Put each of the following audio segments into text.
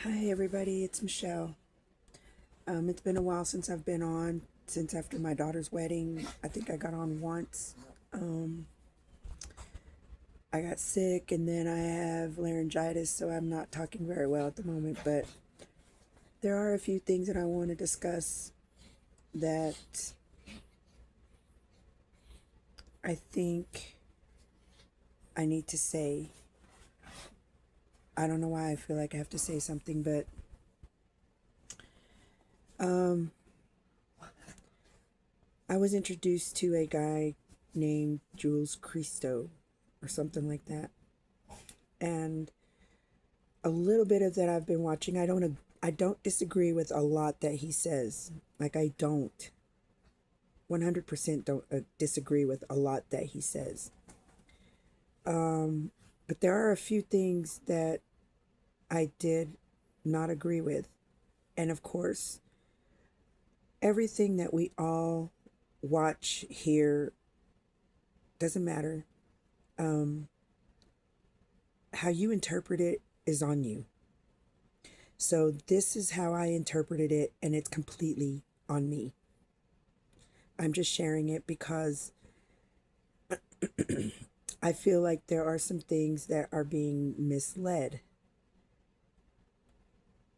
Hi everybody, it's Michelle. It's been a while since I've been on, since after my daughter's wedding. I think I got on once. Um, I got sick and then I have laryngitis, so I'm not talking very well at the moment, but there are a few things that I want to discuss that I think I need to say. I don't know why I feel like I have to say something, but um, I was introduced to a guy named Jules Christo or something like that. And a little bit of that I've been watching. I don't disagree with a lot that he says. Like I don't 100% don't disagree with a lot that he says. But there are a few things that I did not agree with. And of course, everything that we all watch here doesn't matter. Um, how you interpret it is on you. So this is how I interpreted it, and it's completely on me. I'm just sharing it because I feel like there are some things that are being misled.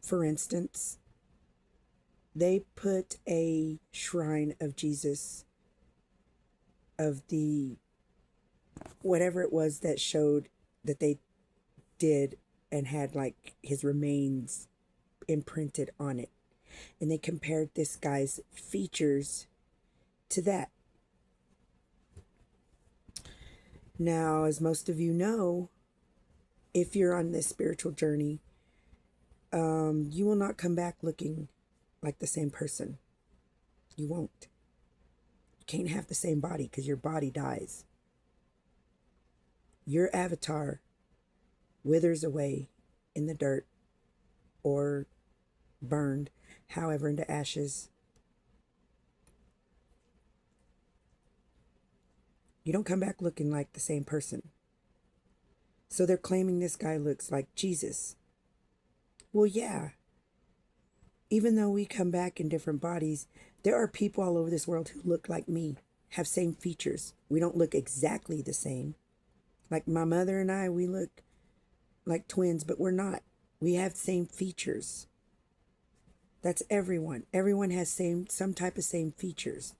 For instance, they put a shrine of Jesus, of the whatever it was that showed that they did and had like his remains imprinted on it. And they compared this guy's features to that. Now, as most of you know, if you're on this spiritual journey, you will not come back looking like the same person. You won't. You can't have the same body because your body dies. Your avatar withers away in the dirt or burned, however, into ashes. You don't come back looking like the same person. So they're claiming this guy looks like Jesus. Well, yeah, even though we come back in different bodies, there are people all over this world who look like me, have same features. We don't look exactly the same. Like my mother and I, we look like twins, but we're not. We have same features. That's everyone. Everyone has some type of same features.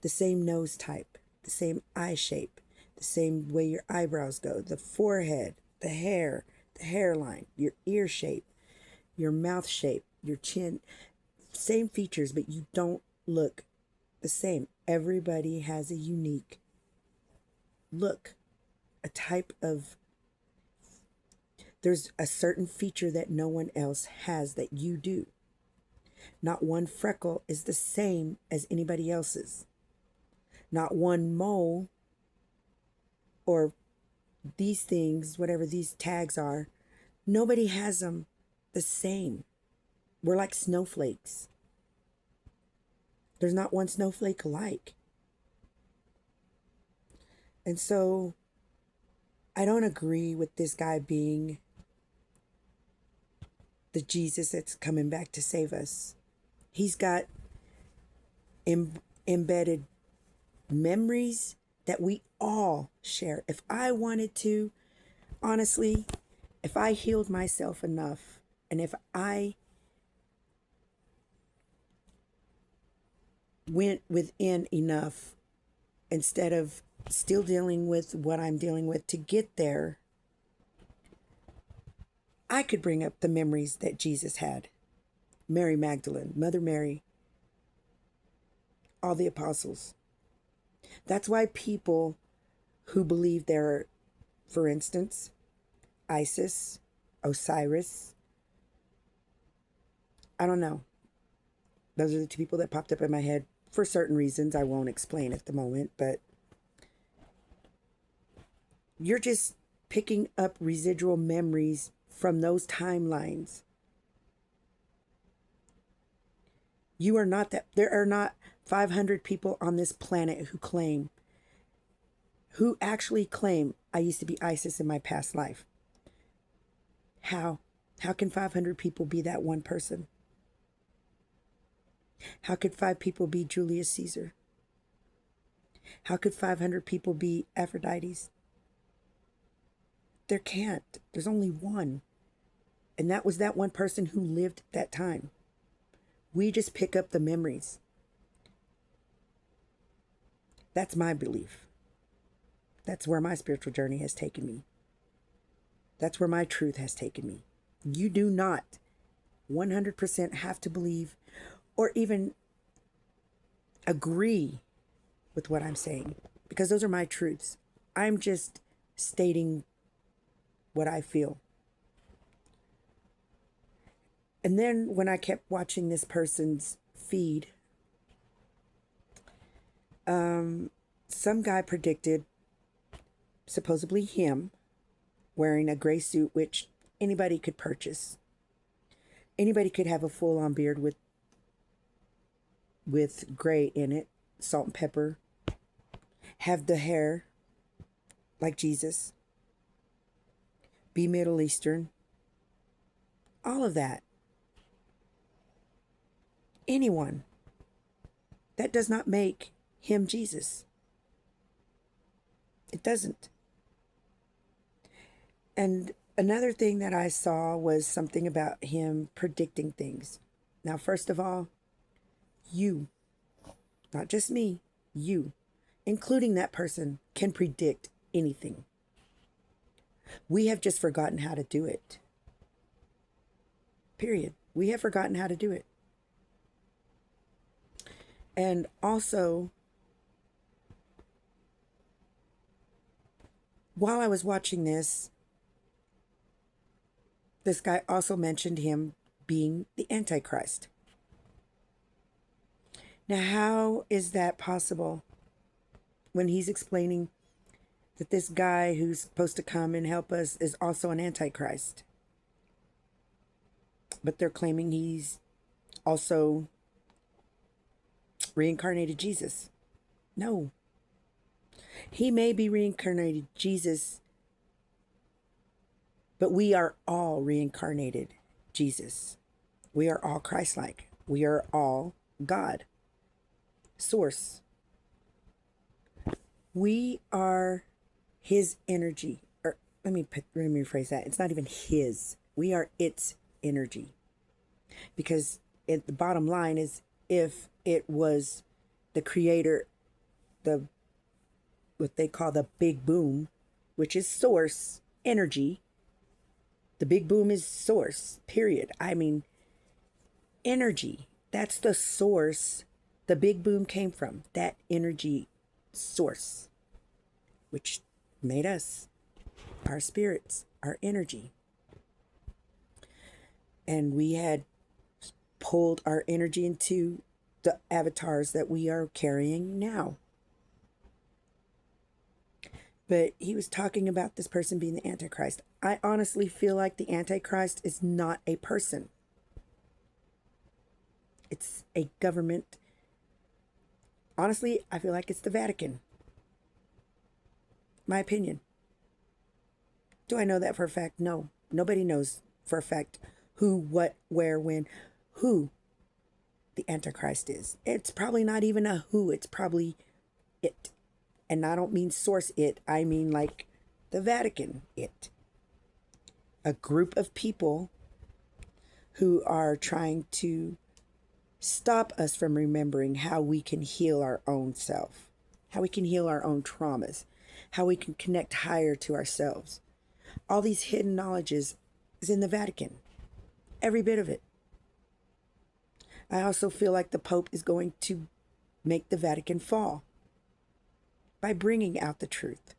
The same nose type, the same eye shape, the same way your eyebrows go, the forehead, the hair, the hairline, your ear shape, your mouth shape, your chin. Same features, but you don't look the same. Everybody has a unique look, a type of, there's a certain feature that no one else has that you do. Not one freckle is the same as anybody else's. Not one mole or these things, whatever these tags are, nobody has them the same. We're like snowflakes. There's not one snowflake alike. And so I don't agree with this guy being the Jesus that's coming back to save us. He's got embedded memories that we all share. If I wanted to, honestly, if I healed myself enough and if I went within enough instead of still dealing with what I'm dealing with to get there, I could bring up the memories that Jesus had. Mary Magdalene, Mother Mary, all the apostles. That's why people who believe they're, for instance, Isis, Osiris, I don't know. Those are the two people that popped up in my head for certain reasons I won't explain at the moment, but you're just picking up residual memories from those timelines. You are not that, there are not 500 people on this planet who actually claim I used to be Isis in my past life. How? How can 500 people be that one person? How could 5 people be Julius Caesar? How could 500 people be Aphrodites? There can't. There's only one. And that was that one person who lived that time. We just pick up the memories. That's my belief. That's where my spiritual journey has taken me. That's where my truth has taken me. You do not 100% have to believe or even agree with what I'm saying, because those are my truths. I'm just stating what I feel. And then when I kept watching this person's feed, some guy predicted, supposedly him, wearing a gray suit, which anybody could purchase. Anybody could have a full-on beard with gray in it, salt and pepper, have the hair like Jesus, be Middle Eastern, all of that. Anyone. That does not make him Jesus. It doesn't. And another thing that I saw was something about him predicting things. Now, first of all, you, not just me, you, including that person, can predict anything. We have just forgotten how to do it. Period. We have forgotten how to do it. And also, while I was watching this guy also mentioned him being the Antichrist. Now, how is that possible when he's explaining that this guy who's supposed to come and help us is also an Antichrist? But they're claiming he's also reincarnated Jesus. No. He may be reincarnated Jesus, but we are all reincarnated Jesus. We are all Christ-like. We are all God. Source. We are his energy. Or let me rephrase that. It's not even his. We are its energy. Because the bottom line is, if it was the creator, what they call the big boom, which is source energy. The big boom is source, period. I mean, energy. That's the source the big boom came from. That energy source, which made us, our spirits, our energy. And we had pulled our energy into the avatars that we are carrying now. But he was talking about this person being the Antichrist. I honestly feel like the Antichrist is not a person. It's a government. Honestly, I feel like it's the Vatican. My opinion. Do I know that for a fact? No. Nobody knows for a fact who, what, where, when, who the Antichrist is. It's probably not even a who. It's probably it. And I don't mean source it. I mean like the Vatican it. A group of people who are trying to stop us from remembering how we can heal our own self, how we can heal our own traumas, how we can connect higher to ourselves. All these hidden knowledges is in the Vatican. Every bit of it. I also feel like the Pope is going to make the Vatican fall by bringing out the truth.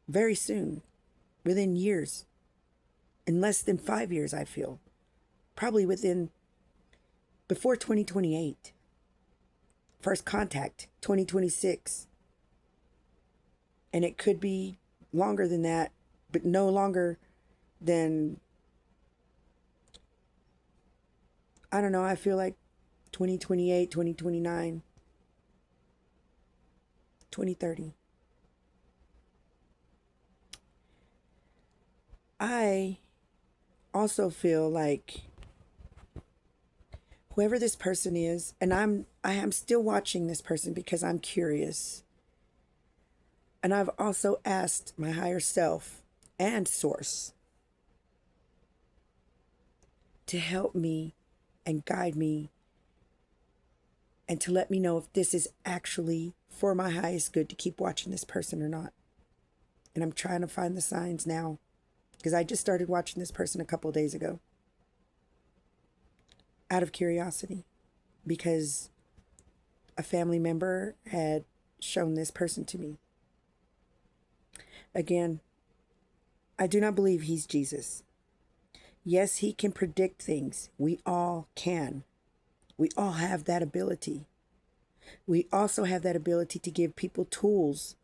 Very soon, within years, in less than 5 years, I feel. Probably before 2028. First contact, 2026. And it could be longer than that, but no longer than, I don't know, I feel like 2028, 2029, 2030. I also feel like whoever this person is, and I am still watching this person because I'm curious. And I've also asked my higher self and source to help me and guide me and to let me know if this is actually for my highest good to keep watching this person or not. And I'm trying to find the signs now because I just started watching this person a couple of days ago out of curiosity because a family member had shown this person to me. Again, I do not believe he's Jesus. Yes, he can predict things. We all can. We all have that ability. We also have that ability to give people tools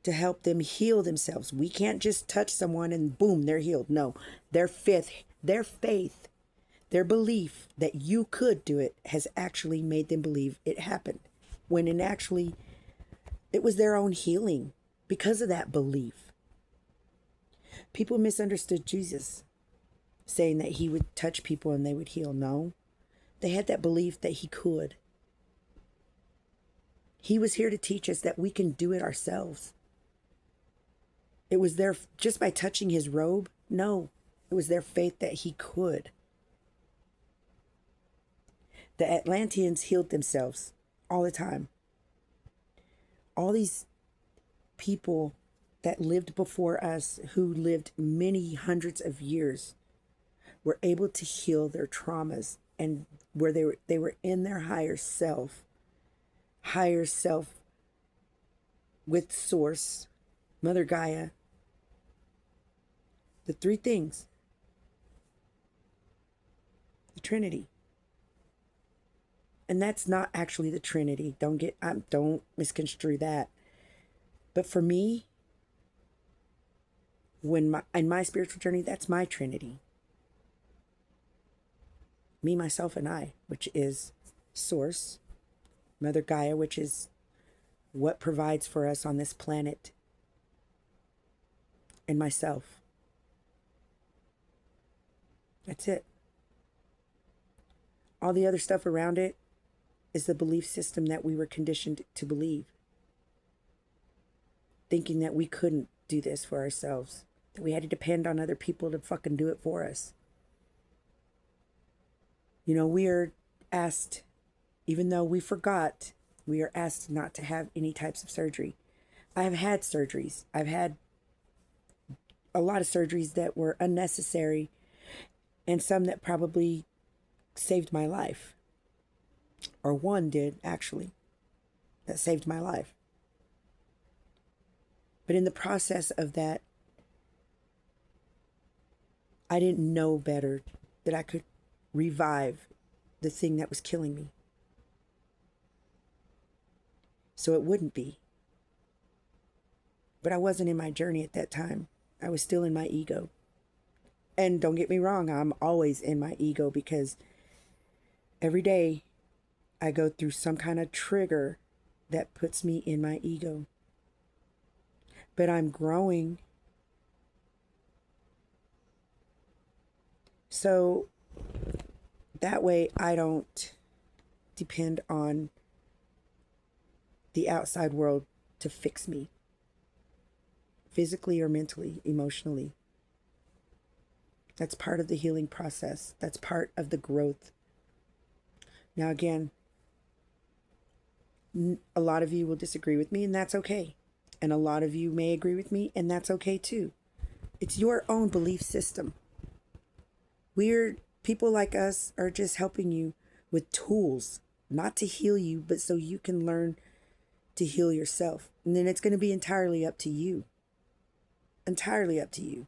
to help them heal themselves. We can't just touch someone and boom, they're healed. No, their faith, their belief that you could do it has actually made them believe it happened. When in actually, it was their own healing because of that belief. People misunderstood Jesus, saying that he would touch people and they would heal. No, they had that belief that he could. He was here to teach us that we can do it ourselves. It was their, just by touching his robe? No, it was their faith that he could. The Atlanteans healed themselves all the time. All these people that lived before us, who lived many hundreds of years, were able to heal their traumas, and where they were in their higher self with Source, Mother Gaia, the three things, the Trinity. And that's not actually the Trinity. Don't misconstrue that. But for me, in my spiritual journey, that's my Trinity. Me, myself, and I, which is Source, Mother Gaia, which is what provides for us on this planet, and myself. That's it. All the other stuff around it is the belief system that we were conditioned to believe. Thinking that we couldn't do this for ourselves. That we had to depend on other people to fucking do it for us. You know, we are asked, even though we forgot, we are asked not to have any types of surgery. I have had surgeries. I've had a lot of surgeries that were unnecessary and some that probably saved my life. Or one did, actually, that saved my life. But in the process of that, I didn't know better that I could revive the thing that was killing me. So it wouldn't be. But I wasn't in my journey at that time. I was still in my ego. And don't get me wrong, I'm always in my ego because every day I go through some kind of trigger that puts me in my ego. But I'm growing. So that way I don't depend on the outside world to fix me, physically or mentally, emotionally. That's part of the healing process. That's part of the growth. Now, again, a lot of you will disagree with me, and that's okay. And a lot of you may agree with me, and that's okay too. It's your own belief system. People like us are just helping you with tools, not to heal you, but so you can learn to heal yourself. And then it's going to be entirely up to you. Entirely up to you.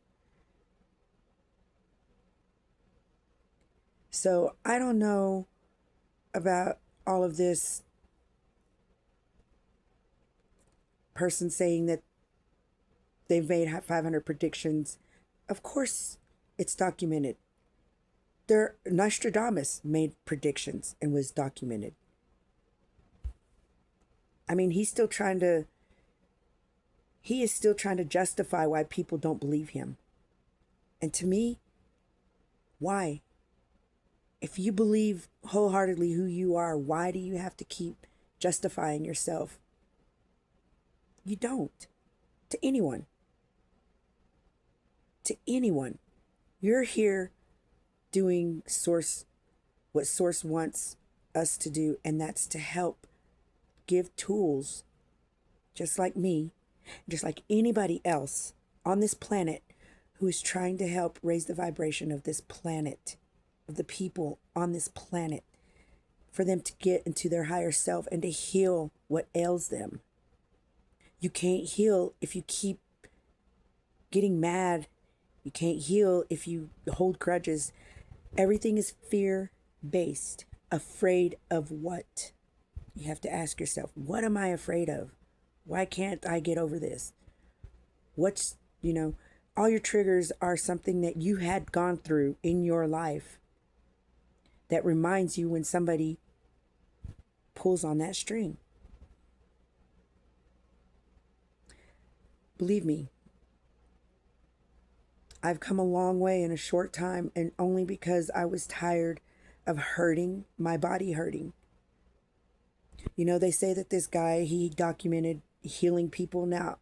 So I don't know about all of this person saying that they've made 500 predictions. Of course, it's documented. Nostradamus made predictions and was documented. I mean, he is still trying to justify why people don't believe him. And to me, Why? If you believe wholeheartedly who you are, why do you have to keep justifying yourself? You don't. To anyone. To anyone. You're here doing what Source wants us to do, and that's to help give tools, just like me, just like anybody else on this planet who is trying to help raise the vibration of this planet, of the people on this planet, for them to get into their higher self and to heal what ails them. You can't heal if you keep getting mad. You can't heal if you hold grudges. Everything is fear-based. Afraid of what? You have to ask yourself, what am I afraid of? Why can't I get over this? What's, all your triggers are something that you had gone through in your life that reminds you when somebody pulls on that string. Believe me, I've come a long way in a short time, and only because I was tired of hurting, my body hurting. They say that this guy, he documented healing people. Now,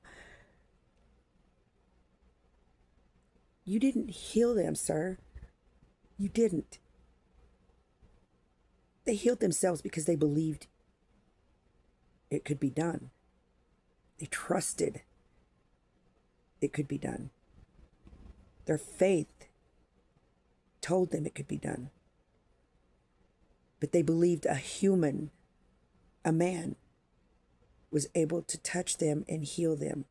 you didn't heal them, sir. You didn't. They healed themselves because they believed it could be done. They trusted it could be done. Their faith told them it could be done. But they believed a man, was able to touch them and heal them.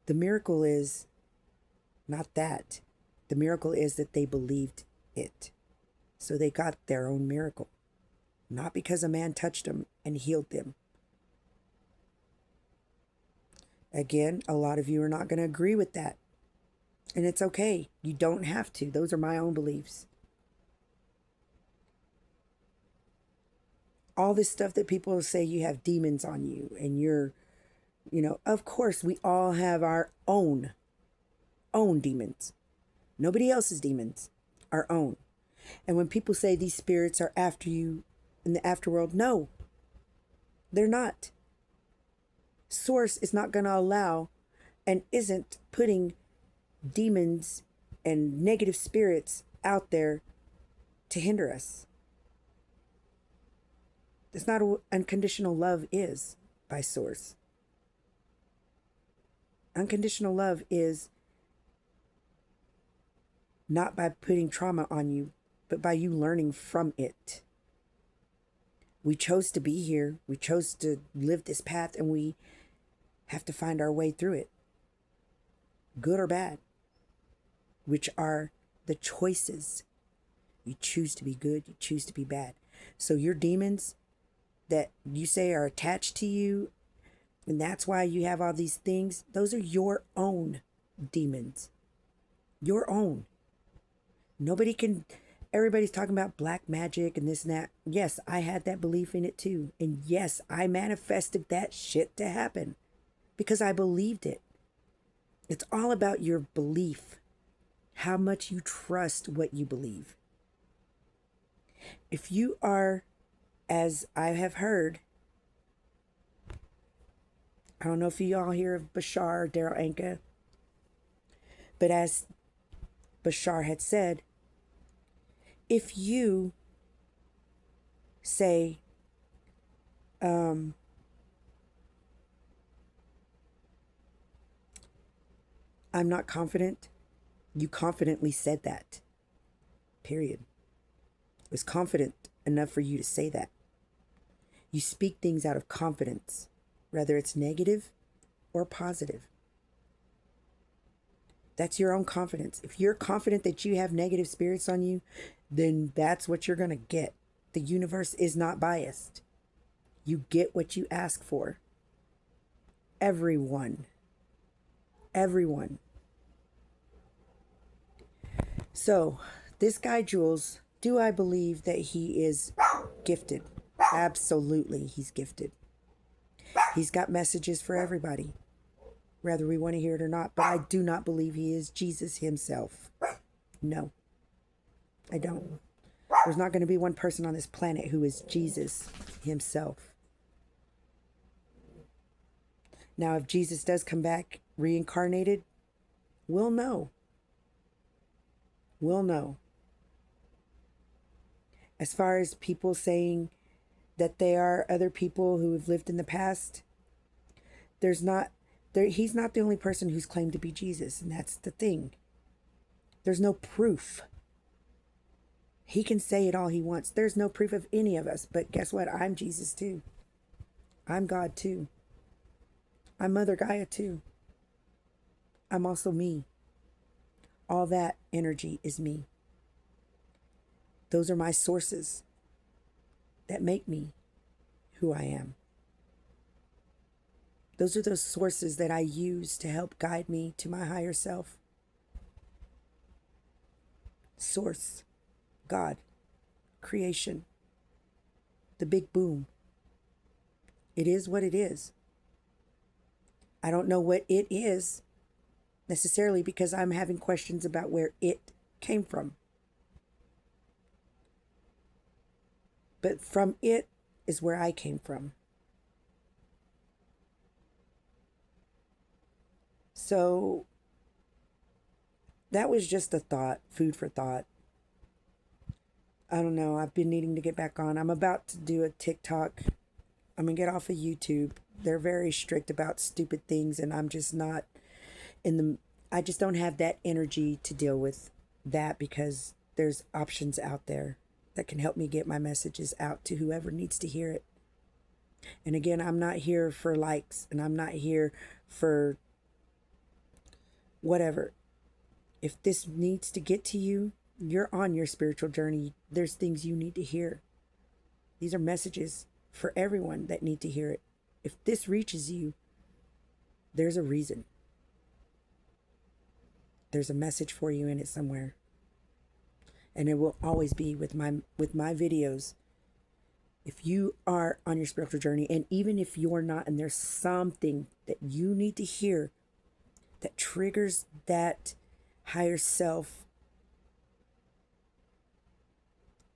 The miracle is not that. The miracle is that they believed it. So they got their own miracle. Not because a man touched them and healed them. Again, a lot of you are not going to agree with that. And it's okay. You don't have to. Those are my own beliefs. All this stuff that people say you have demons on you and you're, of course we all have our own demons. Nobody else's demons, our own. And when people say these spirits are after you in the afterworld, no, they're not. Source is not going to allow and isn't putting demons and negative spirits out there to hinder us. That's not what unconditional love is by Source. Unconditional love is not by putting trauma on you, but by you learning from it. We chose to be here. We chose to live this path, and we have to find our way through it. Good or bad, which are the choices. You choose to be good, you choose to be bad. So your demons that you say are attached to you, and that's why you have all these things, those are your own demons. Your own. Everybody's talking about black magic and this and that. Yes, I had that belief in it too. And yes, I manifested that shit to happen because I believed it. It's all about your belief, how much you trust what you believe. If you are, as I have heard, I don't know if you all hear of Bashar or Daryl Anka, but as Bashar had said, if you say, I'm not confident, you confidently said that. Period. It was confident enough for you to say that. You speak things out of confidence, whether it's negative or positive. That's your own confidence. If you're confident that you have negative spirits on you, then that's what you're going to get. The universe is not biased. You get what you ask for. Everyone. So, this guy, Jules, do I believe that he is gifted? Absolutely, he's gifted. He's got messages for everybody. whether we want to hear it or not. But I do not believe he is Jesus himself. No, I don't. There's not going to be one person on this planet who is Jesus himself. Now, if Jesus does come back reincarnated, we'll know. We'll know. As far as people saying that they are other people who have lived in the past, he's not the only person who's claimed to be Jesus, and that's the thing. There's no proof. He can say it all he wants. There's no proof of any of us, but guess what? I'm Jesus too. I'm God too. I'm Mother Gaia too. I'm also me. All that energy is me. Those are my sources that make me who I am. Those are those sources that I use to help guide me to my higher self. Source, God, creation, the big boom. It is what it is. I don't know what it is necessarily because I'm having questions about where it came from. But from it is where I came from. So that was just a thought, food for thought. I don't know. I've been needing to get back on. I'm about to do a TikTok. I'm going to get off of YouTube. They're very strict about stupid things, and I'm just not I just don't have that energy to deal with that because there's options out there that can help me get my messages out to whoever needs to hear it. And again, I'm not here for likes, and I'm not here for whatever. If this needs to get to you, you're on your spiritual journey. There's things you need to hear. These are messages for everyone that need to hear it. If this reaches you, there's a reason. There's a message for you in it somewhere. And it will always be with my videos. If you are on your spiritual journey, and even if you're not, and there's something that you need to hear that triggers that higher self,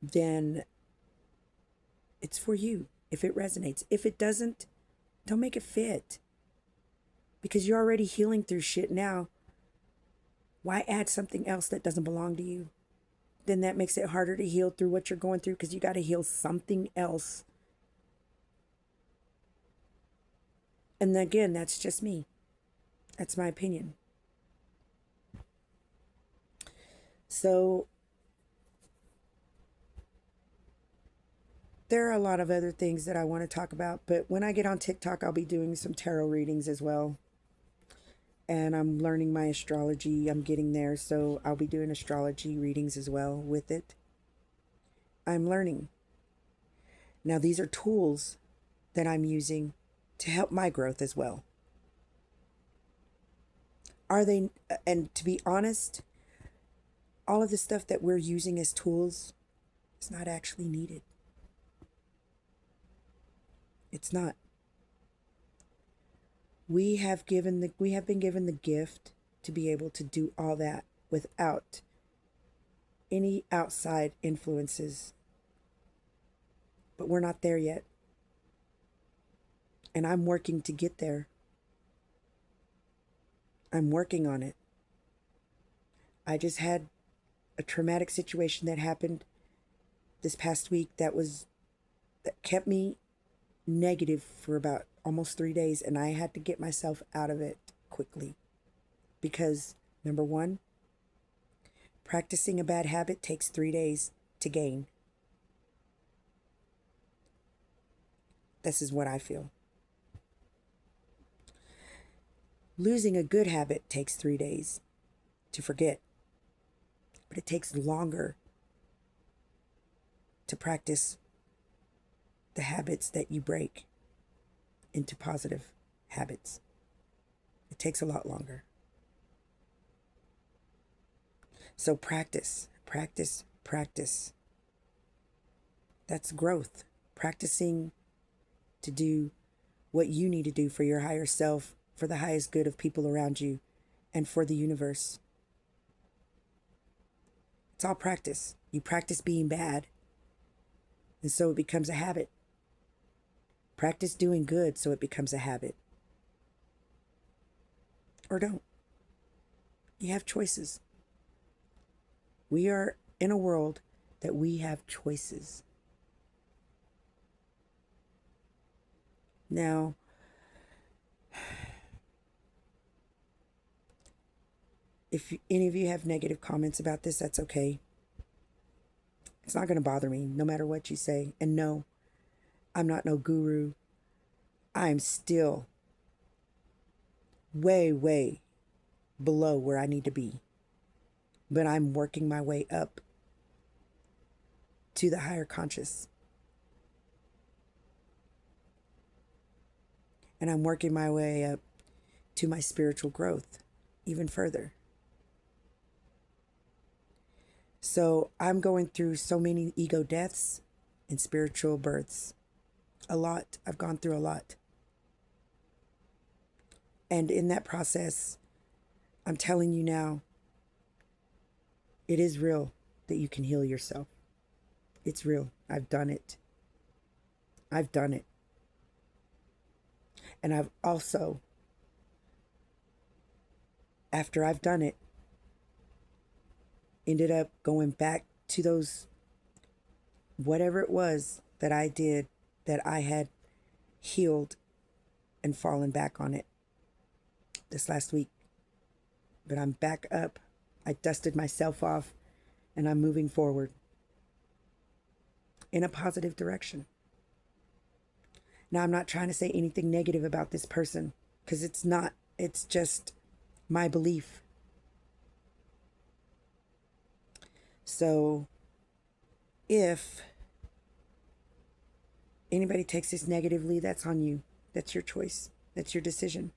then it's for you if it resonates. If it doesn't, don't make it fit. Because you're already healing through shit now. Why add something else that doesn't belong to you? Then that makes it harder to heal through what you're going through because you got to heal something else. And again, that's just me. That's my opinion. So there are a lot of other things that I want to talk about, but when I get on TikTok, I'll be doing some tarot readings as well. And I'm learning my astrology. I'm getting there, so I'll be doing astrology readings as well with it. I'm learning. Now, these are tools that I'm using to help my growth as well. Are they, and to be honest, all of the stuff that we're using as tools is not actually needed. It's not. We have been given the gift to be able to do all that without any outside influences. But we're not there yet. And I'm working to get there. I'm working on it. I just had a traumatic situation that happened this past week that kept me negative for about almost 3 days, and I had to get myself out of it quickly because, number one, practicing a bad habit takes 3 days to gain. This is what I feel. Losing a good habit takes 3 days to forget, but it takes longer to practice the habits that you break into positive habits. It takes a lot longer. So practice, practice, practice. That's growth. Practicing to do what you need to do for your higher self for the highest good of people around you and for the universe. It's all practice. You practice being bad, and so it becomes a habit. Practice doing good so it becomes a habit. Or don't. You have choices. We are in a world that we have choices. Now, if any of you have negative comments about this, that's okay. It's not going to bother me, no matter what you say. And no, I'm not no guru. I'm still way, way below where I need to be. But I'm working my way up to the higher conscious. And I'm working my way up to my spiritual growth even further. So I'm going through so many ego deaths and spiritual births. A lot. I've gone through a lot. And in that process, I'm telling you now, it is real that you can heal yourself. It's real. I've done it. I've done it. And I've also, after I've done it, ended up going back to those, whatever it was that I did, that I had healed and fallen back on it this last week. But I'm back up. I dusted myself off and I'm moving forward in a positive direction. Now, I'm not trying to say anything negative about this person, because it's not. It's just my belief. So if anybody takes this negatively, that's on you. That's your choice. That's your decision.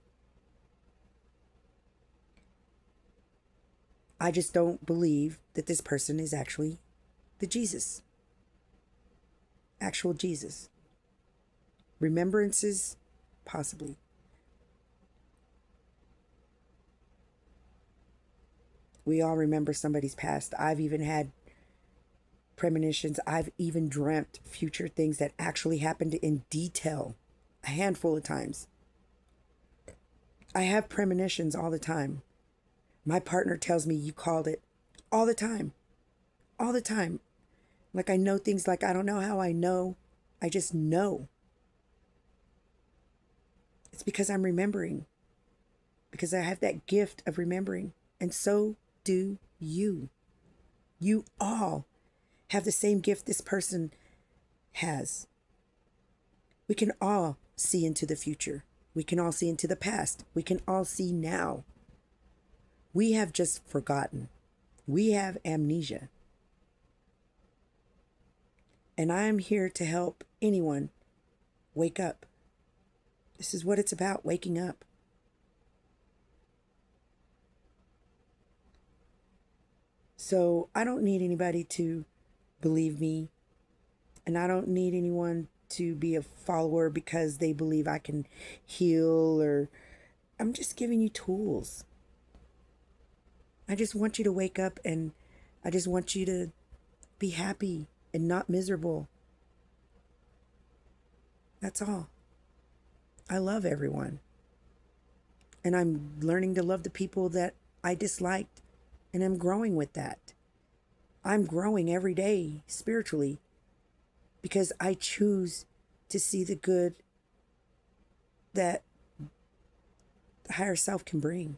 I just don't believe that this person is actually the Jesus. Actual Jesus. Remembrances, possibly. We all remember somebody's past. I've even had premonitions. I've even dreamt future things that actually happened in detail a handful of times. I have premonitions all the time. My partner tells me, you called it, all the time. All the time. Like, I know things, like I don't know how I know. I just know. It's because I'm remembering. Because I have that gift of remembering. And so do you. You all have the same gift this person has. We can all see into the future. We can all see into the past. We can all see now. We have just forgotten. We have amnesia. And I am here to help anyone wake up. This is what it's about, waking up. So I don't need anybody to believe me. And I don't need anyone to be a follower because they believe I can heal, or I'm just giving you tools. I just want you to wake up, and I just want you to be happy and not miserable. That's all. I love everyone. And I'm learning to love the people that I disliked, and I'm growing with that. I'm growing every day spiritually because I choose to see the good that the higher self can bring.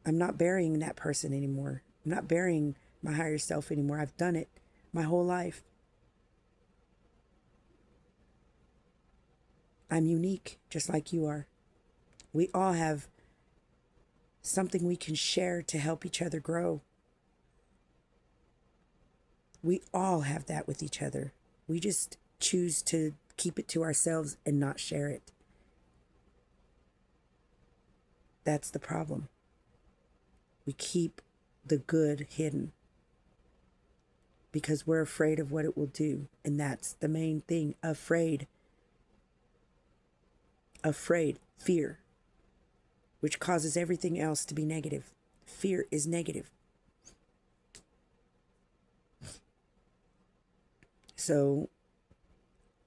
I'm not burying that person anymore. I'm not burying my higher self anymore. I've done it my whole life. I'm unique, just like you are. We all have something we can share to help each other grow. We all have that with each other. We just choose to keep it to ourselves and not share it. That's the problem. We keep the good hidden because we're afraid of what it will do. And that's the main thing, afraid. Afraid, fear, which causes everything else to be negative. Fear is negative. So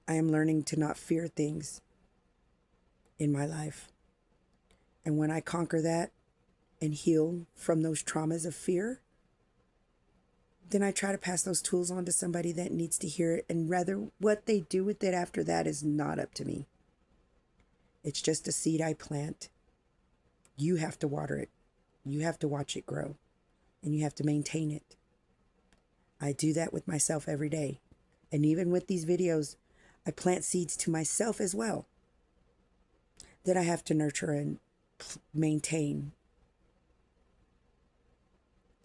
I am learning to not fear things in my life. And when I conquer that and heal from those traumas of fear, then I try to pass those tools on to somebody that needs to hear it. And rather, what they do with it after that is not up to me. It's just a seed I plant. You have to water it. You have to watch it grow. And you have to maintain it. I do that with myself every day. And even with these videos, I plant seeds to myself as well that I have to nurture and maintain.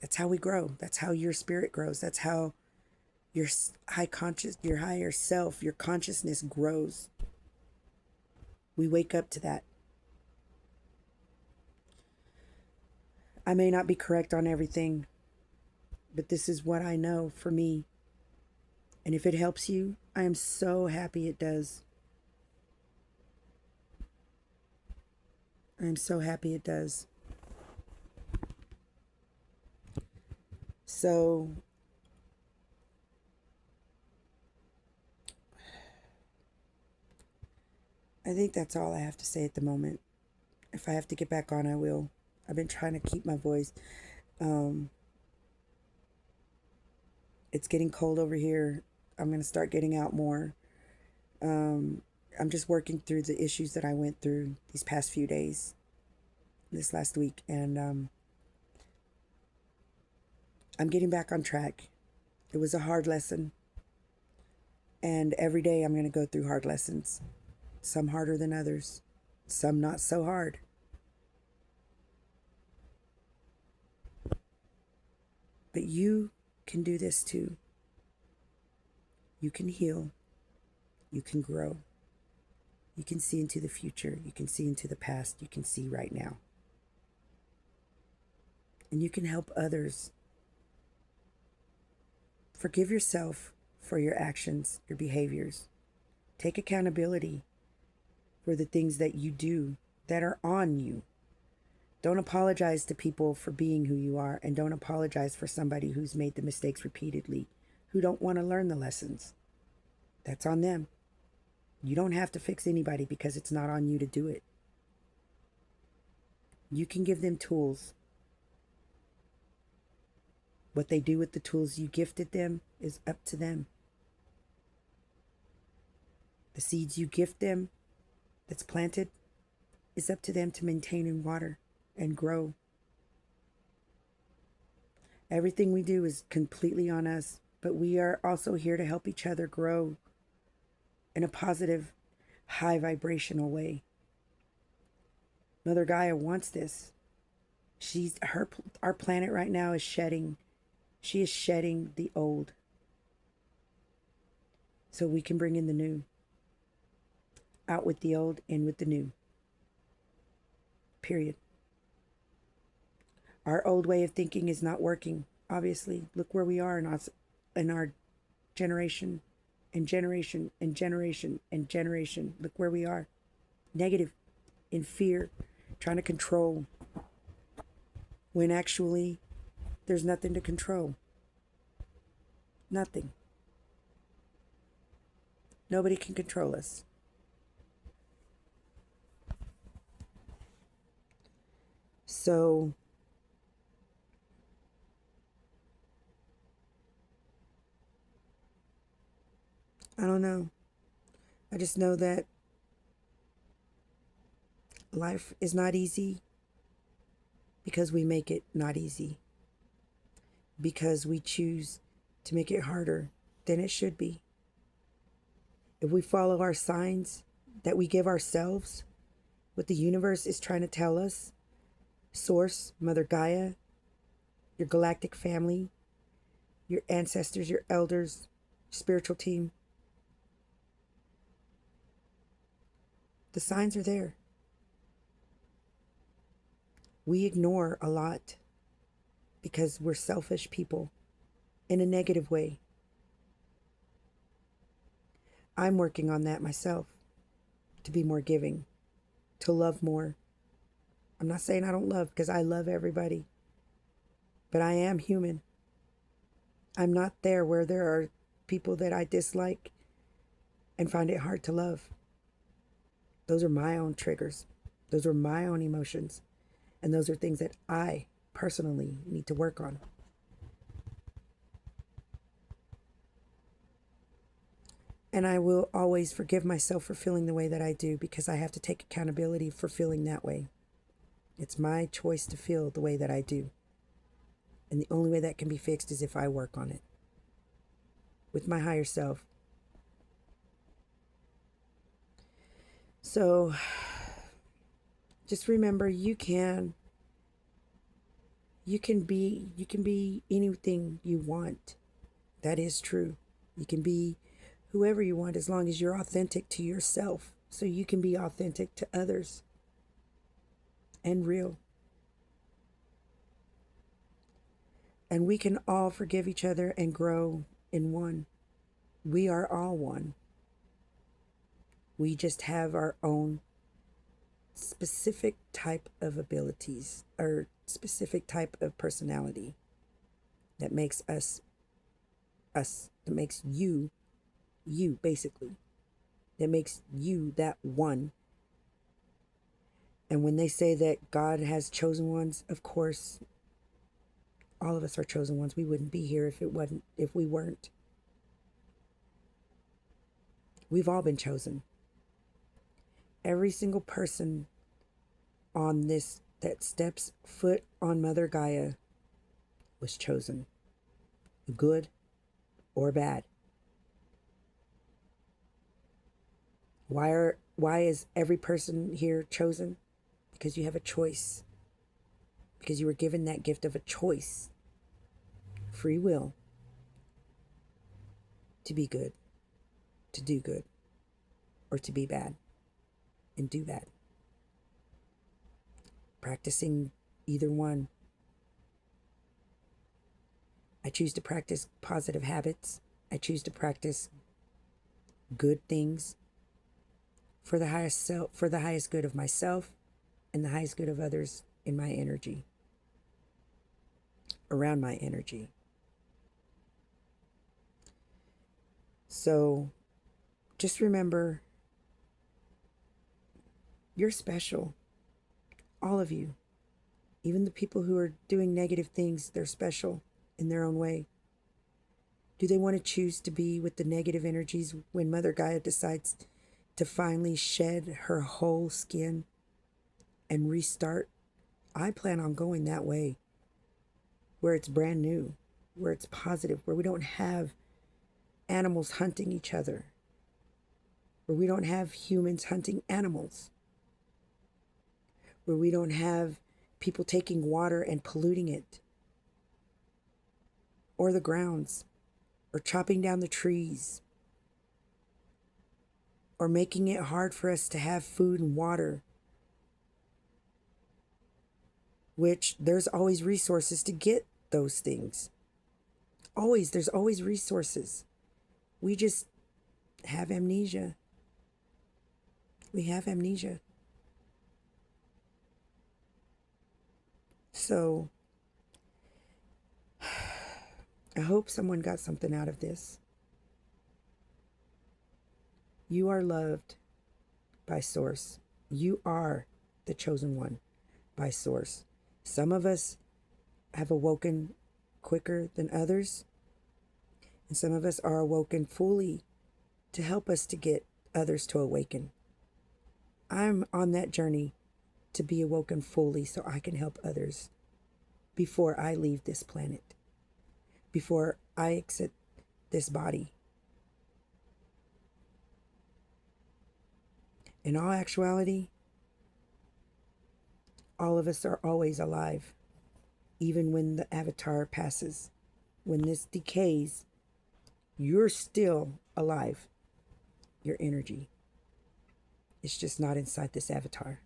That's how we grow. That's how your spirit grows. That's how your your higher self, your consciousness grows. We wake up to that. I may not be correct on everything, but this is what I know for me. And if it helps you, I am so happy it does. I am so happy it does. So I think that's all I have to say at the moment. If I have to get back on, I will. I've been trying to keep my voice. It's getting cold over here. I'm going to start getting out more. I'm just working through the issues that I went through these past few days, this last week. And I'm getting back on track. It was a hard lesson. And every day I'm going to go through hard lessons. Some harder than others. Some not so hard. But you can do this too. You can heal. You can grow. You can see into the future. You can see into the past. You can see right now. And you can help others. Forgive yourself for your actions, your behaviors. Take accountability for the things that you do that are on you. Don't apologize to people for being who you are, and don't apologize for somebody who's made the mistakes repeatedly, who don't want to learn the lessons. That's on them. You don't have to fix anybody because it's not on you to do it. You can give them tools. What they do with the tools you gifted them is up to them. The seeds you gift them that's planted is up to them to maintain and water and grow. Everything we do is completely on us, but we are also here to help each other grow in a positive, high vibrational way. Mother Gaia wants this. Our planet right now is shedding. She is shedding the old so we can bring in the new. Out with the old, in with the new. Period. Our old way of thinking is not working, obviously. Look where we are in our generation and generation and generation and generation. Look where we are. Negative, in fear, trying to control. When actually, there's nothing to control. Nothing. Nobody can control us. So, I don't know. I just know that life is not easy because we make it not easy. Because we choose to make it harder than it should be. If we follow our signs that we give ourselves, what the universe is trying to tell us, Source, Mother Gaia, your galactic family, your ancestors, your elders, spiritual team, the signs are there. We ignore a lot because we're selfish people in a negative way. I'm working on that myself, to be more giving. to love more. I'm not saying I don't love, because I love everybody, but I am human. I'm not there where there are people that I dislike and find it hard to love. Those are my own triggers. Those are my own emotions. And those are things that I personally need to work on. And I will always forgive myself for feeling the way that I do, because I have to take accountability for feeling that way. It's my choice to feel the way that I do. And the only way that can be fixed is if I work on it with my higher self. So just remember, you can be anything you want. That is true. You can be whoever you want, as long as you're authentic to yourself, so you can be authentic to others and real. And we can all forgive each other and grow in one. We are all one. We just have our own specific type of abilities, or specific type of personality that makes us us, that makes you basically, that makes you that one. And when they say that God has chosen ones, of course all of us are chosen ones. We wouldn't be here if we weren't. We've all been chosen. Every single person on this that steps foot on Mother Gaia was chosen, good or bad. Why is every person here chosen? Because you have a choice. Because you were given that gift of a choice, free will, to be good, to do good, or to be bad and do bad. Practicing either one. I choose to practice positive habits. I choose to practice good things for the highest good of myself and the highest good of others in my energy, around my energy. So just remember, you're special. All of you. Even the people who are doing negative things, they're special in their own way. Do they want to choose to be with the negative energies when Mother Gaia decides to finally shed her whole skin and restart? I plan on going that way, where it's brand new, where it's positive, where we don't have animals hunting each other, where we don't have humans hunting animals, where we don't have people taking water and polluting it, or the grounds, or chopping down the trees, or making it hard for us to have food and water, which there's always resources to get those things. There's always resources. We just have amnesia. We have amnesia. So I hope someone got something out of this. You are loved by Source. You are the chosen one by Source. Some of us have awoken quicker than others, and some of us are awoken fully to help us to get others to awaken. I'm on that journey to be awoken fully so I can help others before I leave this planet, before I exit this body. In all actuality, all of us are always alive, even when the avatar passes. When this decays, you're still alive. Your energy. It's just not inside this avatar.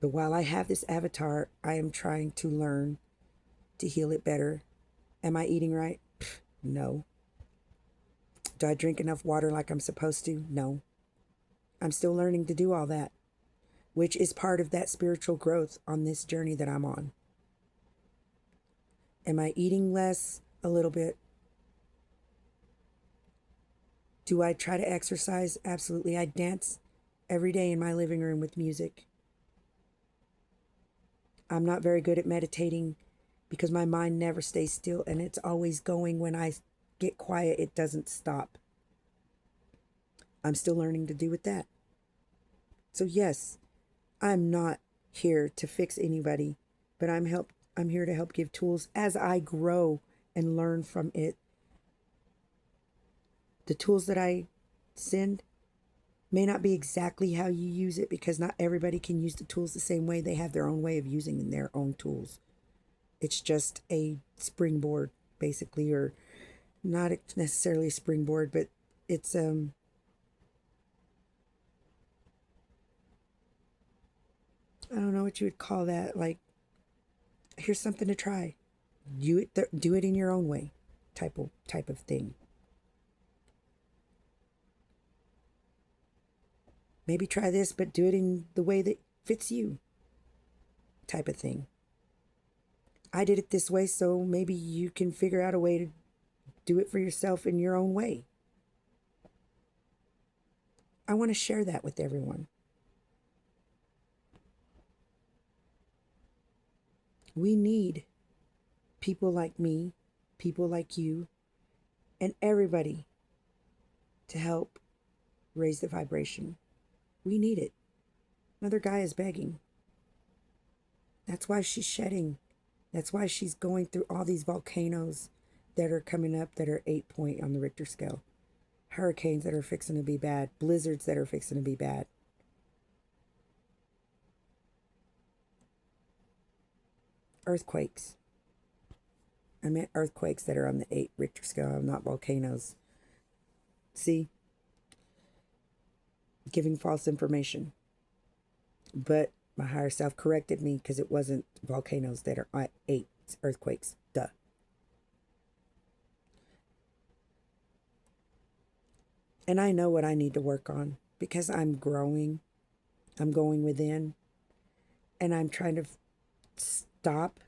But while I have this avatar, I am trying to learn to heal it better. Am I eating right? No. Do I drink enough water like I'm supposed to? No. I'm still learning to do all that, which is part of that spiritual growth on this journey that I'm on. Am I eating less? A little bit. Do I try to exercise? Absolutely. I dance every day in my living room with music. I'm not very good at meditating because my mind never stays still and it's always going. When I get quiet, it doesn't stop. I'm still learning to do with that. So yes, I'm not here to fix anybody, but I'm here to help give tools as I grow and learn from it. The tools that I send may not be exactly how you use it, because not everybody can use the tools the same way. They have their own way of using their own tools. It's just a springboard, basically, or not necessarily a springboard, but it's I don't know what you would call that. Like, here's something to try. Do it in your own way, type of thing. Maybe try this, but do it in the way that fits you, type of thing. I did it this way, so maybe you can figure out a way to do it for yourself in your own way. I want to share that with everyone. We need people like me, people like you, and everybody to help raise the vibration. We need it. Another guy is begging. That's why she's shedding. That's why she's going through all these volcanoes that are coming up that are 8 point on the Richter scale. Hurricanes that are fixing to be bad. Blizzards that are fixing to be bad. Earthquakes. I meant earthquakes that are on the 8 Richter scale, not volcanoes. See? Giving false information. But my higher self corrected me because it wasn't volcanoes that are at 8, it's earthquakes. Duh. And I know what I need to work on because I'm growing. I'm going within. And I'm trying to stop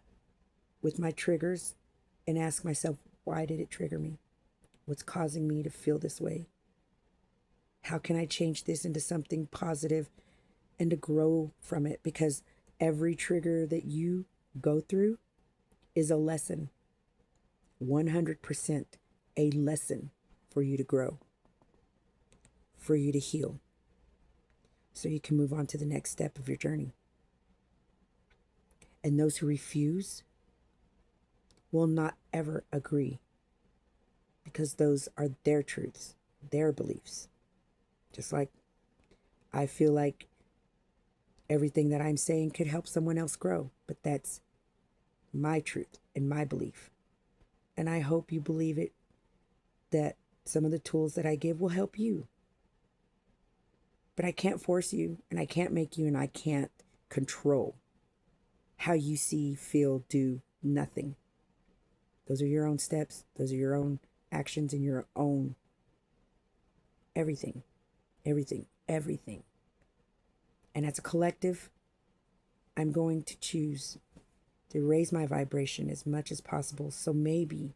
with my triggers and ask myself, why did it trigger me? What's causing me to feel this way? How can I change this into something positive and to grow from it? Because every trigger that you go through is a lesson. 100% a lesson for you to grow, for you to heal, so you can move on to the next step of your journey. And those who refuse will not ever agree, because those are their truths, their beliefs. Just like I feel like everything that I'm saying could help someone else grow, but that's my truth and my belief. And I hope you believe it, that some of the tools that I give will help you. But I can't force you, and I can't make you, and I can't control how you see, feel, do. Nothing. Those are your own steps. Those are your own actions and your own everything. Everything. Everything. And as a collective, I'm going to choose to raise my vibration as much as possible, so maybe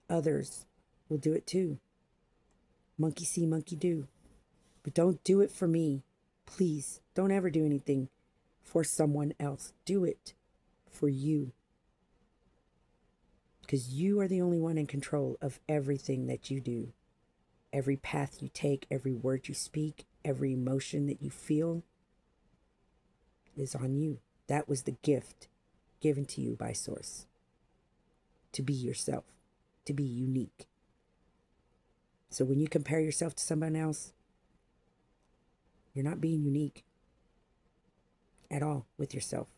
others will do it too. Monkey see, monkey do. But don't do it for me. Please, don't ever do anything for someone else. Do it for you. Because you are the only one in control of everything that you do. Every path you take, every word you speak, every emotion that you feel is on you. That was the gift given to you by Source. To be yourself, to be unique. So when you compare yourself to someone else, you're not being unique at all with yourself.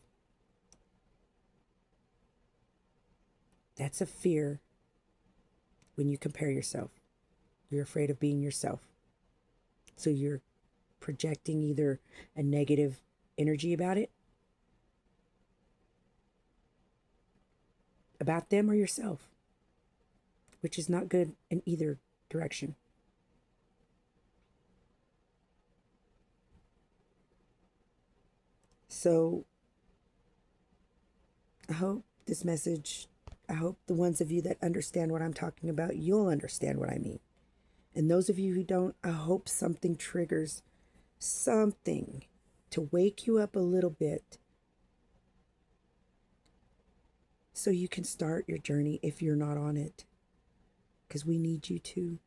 That's a fear when you compare yourself. You're afraid of being yourself. So you're projecting either a negative energy about it, about them or yourself, which is not good in either direction. So I hope this message, I hope the ones of you that understand what I'm talking about, you'll understand what I mean. And those of you who don't, I hope something triggers something to wake you up a little bit so you can start your journey if you're not on it. Because we need you to.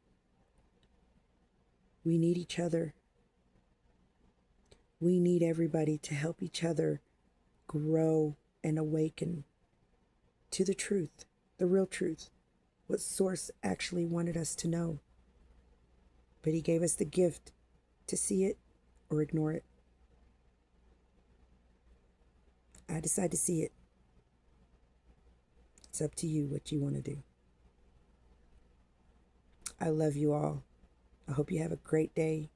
We need each other. We need everybody to help each other grow and awaken to the truth, the real truth, what Source actually wanted us to know. But he gave us the gift to see it or ignore it. I decide to see it. It's up to you what you want to do. I love you all. I hope you have a great day.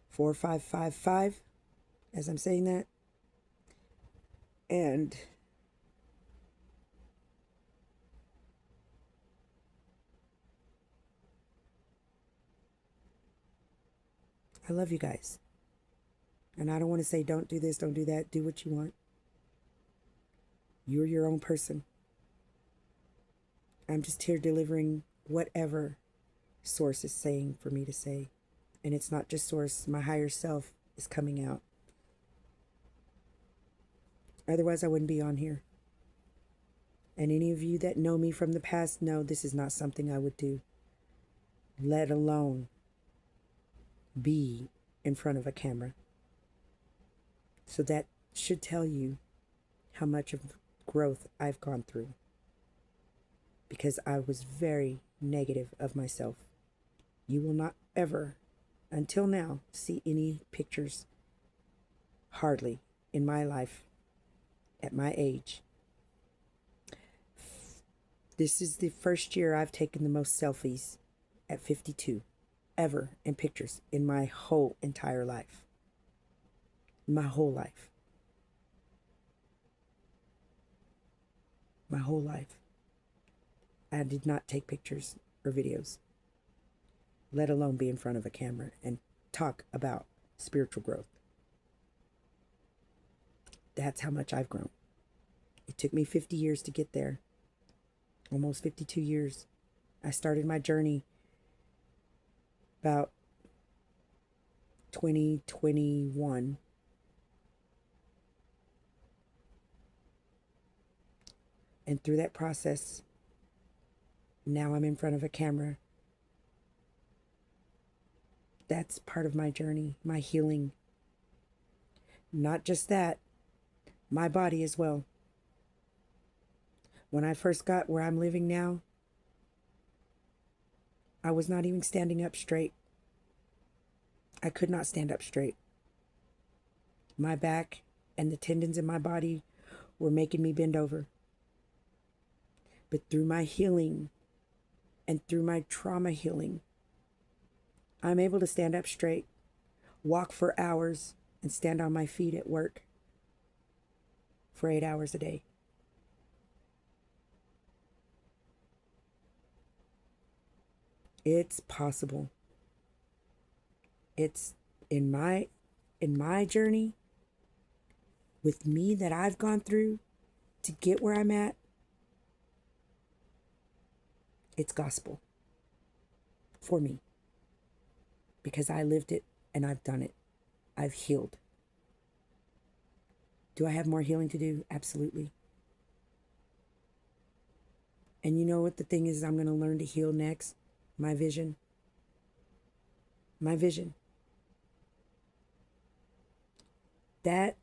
4555, as I'm saying that. And I love you guys. And I don't want to say don't do this, don't do that. Do what you want. You're your own person. I'm just here delivering whatever Source is saying for me to say. And it's not just Source. My higher self is coming out. Otherwise, I wouldn't be on here. And any of you that know me from the past know this is not something I would do, let alone be in front of a camera. So that should tell you how much of growth I've gone through, because I was very negative of myself. You will not ever, until now, see any pictures, hardly, in my life at my age. This is the first year I've taken the most selfies at 52 ever in pictures in my whole entire life. My whole life. My whole life. I did not take pictures or videos, let alone be in front of a camera and talk about spiritual growth. That's how much I've grown. It took me 50 years to get there. Almost 52 years. I started my journey about 2021. And through that process, now I'm in front of a camera. That's part of my journey, my healing. Not just that, my body as well. When I first got where I'm living now, I was not even standing up straight. I could not stand up straight. My back and the tendons in my body were making me bend over. But through my healing and through my trauma healing, I'm able to stand up straight, walk for hours, and stand on my feet at work for 8 hours a day. It's possible. It's in my journey with me that I've gone through to get where I'm at. It's gospel for me, because I lived it and I've done it. I've healed. Do I have more healing to do? Absolutely. And you know what the thing is I'm going to learn to heal next? My vision. My vision. That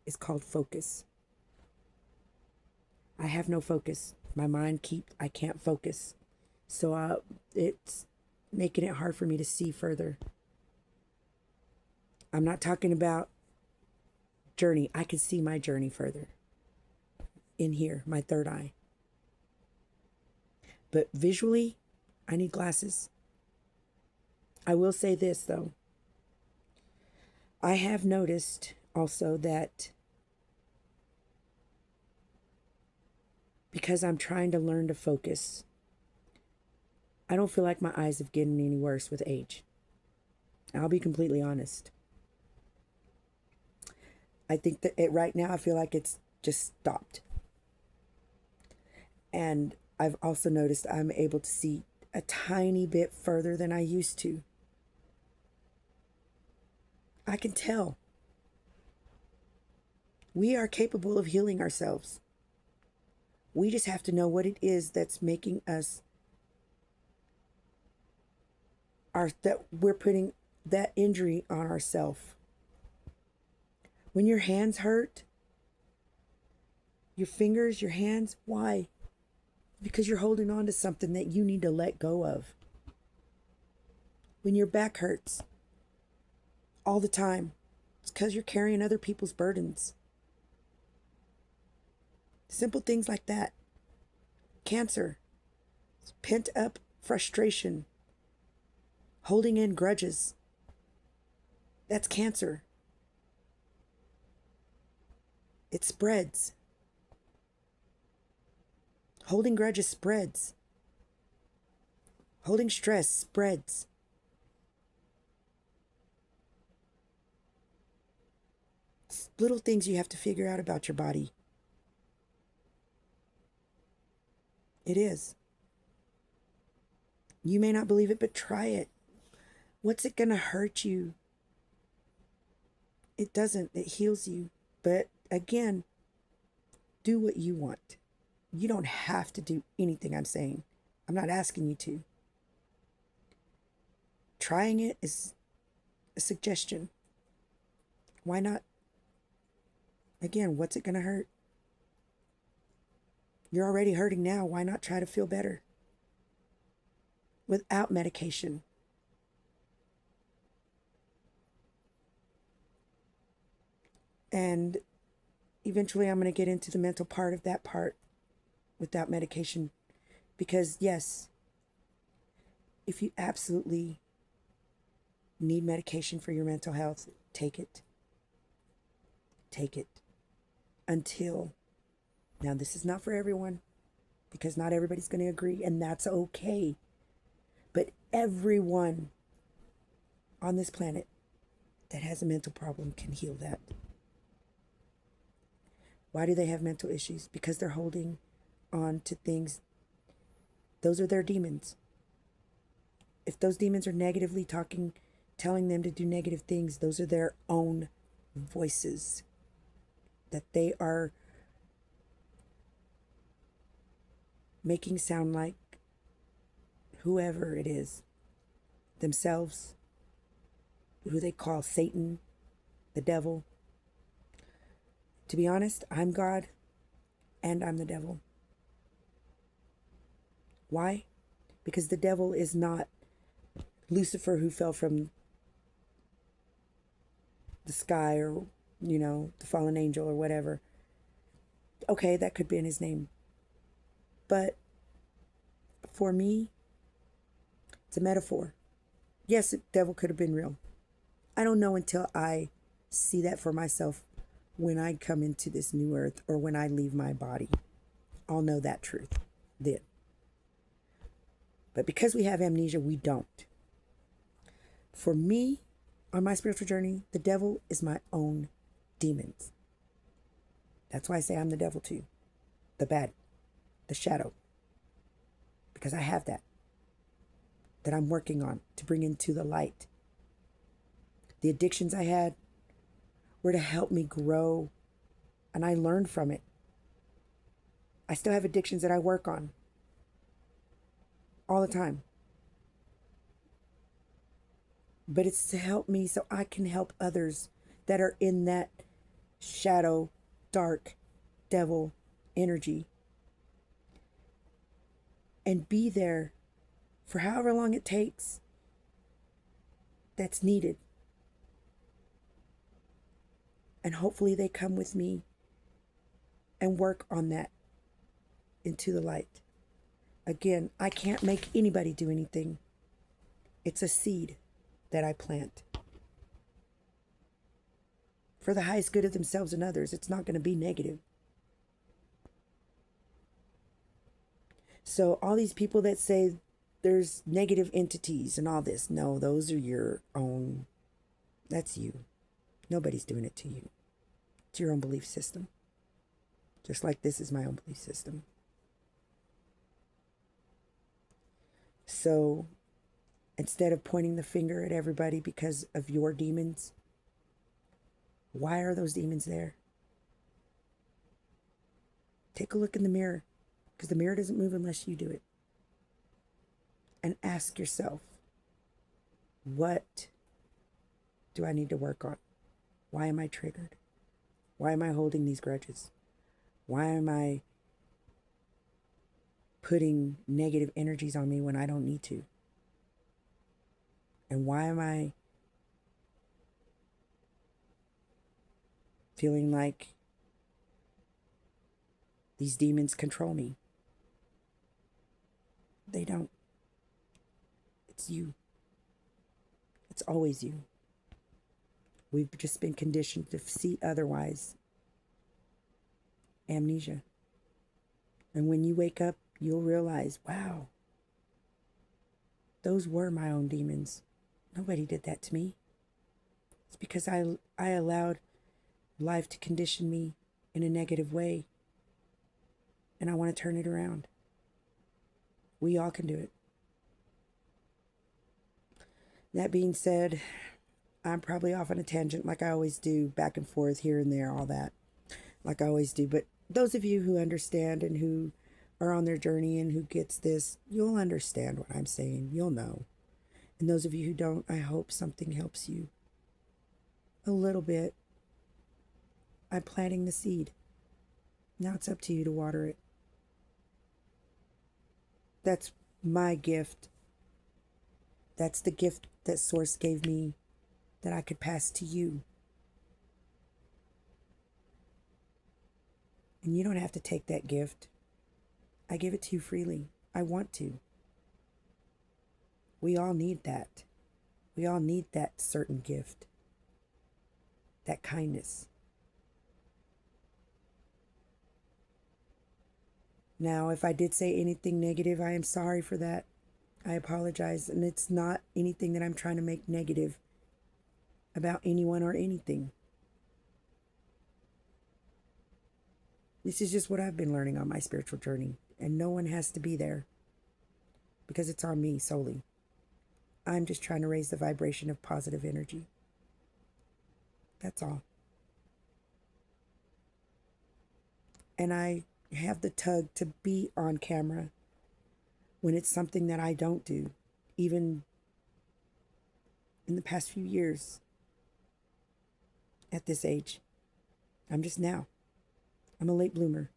is called focus. I have no focus. My mind I can't focus. So it's making it hard for me to see further. I'm not talking about journey. I can see my journey further. In here, my third eye. But visually, I need glasses. I will say this, though. I have noticed also that because I'm trying to learn to focus, I don't feel like my eyes have gotten any worse with age. I'll be completely honest. I think that right now, I feel like it's just stopped. And I've also noticed I'm able to see a tiny bit further than I used to. I can tell. We are capable of healing ourselves. We just have to know what it is that's making us that we're putting that injury on ourselves. When your hands hurt, your fingers, your hands, why? Because you're holding on to something that you need to let go of. When your back hurts all the time, it's because you're carrying other people's burdens. Simple things like that. Cancer, pent up frustration, holding in grudges. That's cancer. It spreads. Holding grudges spreads. Holding stress spreads. It's little things you have to figure out about your body. It is. You may not believe it, but try it. What's it going to hurt you? It doesn't. It heals you. But again, do what you want. You don't have to do anything I'm saying. I'm not asking you to. Trying it is a suggestion. Why not? Again, what's it going to hurt? You're already hurting now. Why not try to feel better? Without medication. And eventually I'm going to get into the mental part of that part without medication. Because yes, if you absolutely need medication for your mental health, take it. Take it. Until, now this is not for everyone, because not everybody's going to agree, and that's okay. But everyone on this planet that has a mental problem can heal that. Why do they have mental issues? Because they're holding on to things. Those are their demons. If those demons are negatively talking, telling them to do negative things, those are their own voices that they are making sound like whoever it is, themselves, who they call Satan, the devil. To be honest, I'm God and I'm the devil. Why? Because the devil is not Lucifer, who fell from the sky, or, the fallen angel or whatever. Okay, that could be in his name. But for me, it's a metaphor. Yes, the devil could have been real. I don't know until I see that for myself when I come into this new earth or when I leave my body. I'll know that truth then. But because we have amnesia, we don't. For me, on my spiritual journey, the devil is my own demons. That's why I say I'm the devil too. The bad, the shadow. Because I have that I'm working on to bring into the light. The addictions I had were to help me grow, and I learned from it. I still have addictions that I work on all the time. But it's to help me so I can help others that are in that shadow, dark, devil energy. And be there for however long it takes that's needed. And hopefully they come with me and work on that into the light. Again, I can't make anybody do anything. It's a seed that I plant for the highest good of themselves and others. It's not going to be negative. So all these people that say there's negative entities and all this, no, those are your own. That's you. Nobody's doing it to you. It's your own belief system. Just like this is my own belief system. So instead of pointing the finger at everybody because of your demons, why are those demons there? Take a look in the mirror, because the mirror doesn't move unless you do it. And ask yourself, what do I need to work on? Why am I triggered? Why am I holding these grudges? Why am I putting negative energies on me when I don't need to? And why am I feeling like these demons control me? They don't. It's you. It's always you. We've just been conditioned to see otherwise. Amnesia. And when you wake up, you'll realize, wow, those were my own demons. Nobody did that to me. It's because I allowed life to condition me in a negative way. And I want to turn it around. We all can do it. That being said, I'm probably off on a tangent like I always do, back and forth, here and there, all that, like I always do. But those of you who understand and who are on their journey and who gets this, you'll understand what I'm saying. You'll know. And those of you who don't, I hope something helps you a little bit. I'm planting the seed. Now it's up to you to water it. That's my gift. That's the gift that Source gave me that I could pass to you. And you don't have to take that gift. I give it to you freely. I want to. We all need that. We all need that certain gift. That kindness. Now, if I did say anything negative, I am sorry for that. I apologize. And it's not anything that I'm trying to make negative about anyone or anything. This is just what I've been learning on my spiritual journey. And no one has to be there, because it's on me solely. I'm just trying to raise the vibration of positive energy. That's all. And I have the tug to be on camera when it's something that I don't do, even in the past few years at this age. I'm just now. I'm a late bloomer.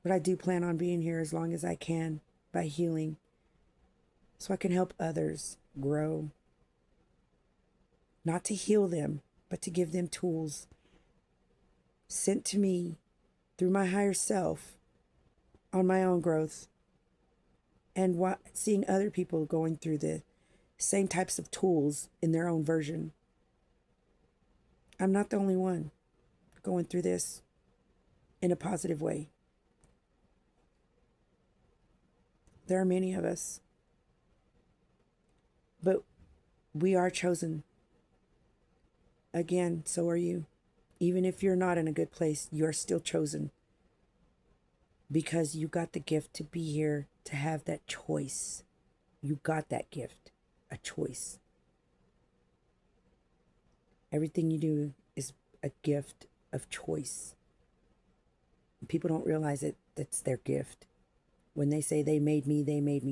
But I do plan on being here as long as I can by healing, so I can help others grow. Not to heal them, but to give them tools sent to me through my higher self on my own growth, and seeing other people going through the same types of tools in their own version. I'm not the only one going through this in a positive way. There are many of us, but we are chosen. Again, so are you. Even if you're not in a good place, you're still chosen, because you got the gift to be here, to have that choice. You got that gift, a choice. Everything you do is a gift of choice. People don't realize it. That's their gift. When they say they made me,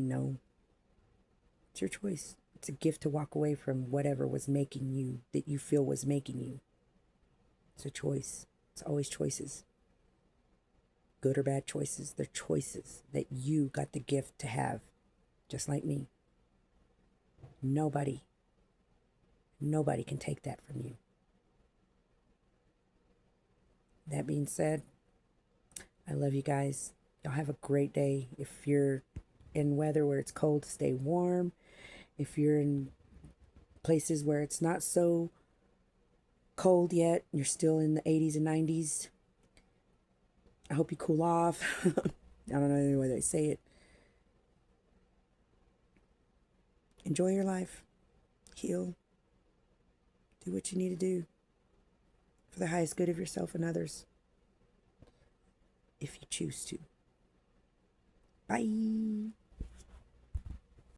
no. It's your choice. It's a gift to walk away from whatever was making you, that you feel was making you. It's a choice. It's always choices. Good or bad choices. They're choices that you got the gift to have, just like me. Nobody can take that from you. That being said, I love you guys. Y'all have a great day. If you're in weather where it's cold, stay warm. If you're in places where it's not so cold yet, you're still in the 80s and 90s, I hope you cool off. I don't know any way they say it. Enjoy your life. Heal. Do what you need to do. for the highest good of yourself and others, if you choose to. Bye.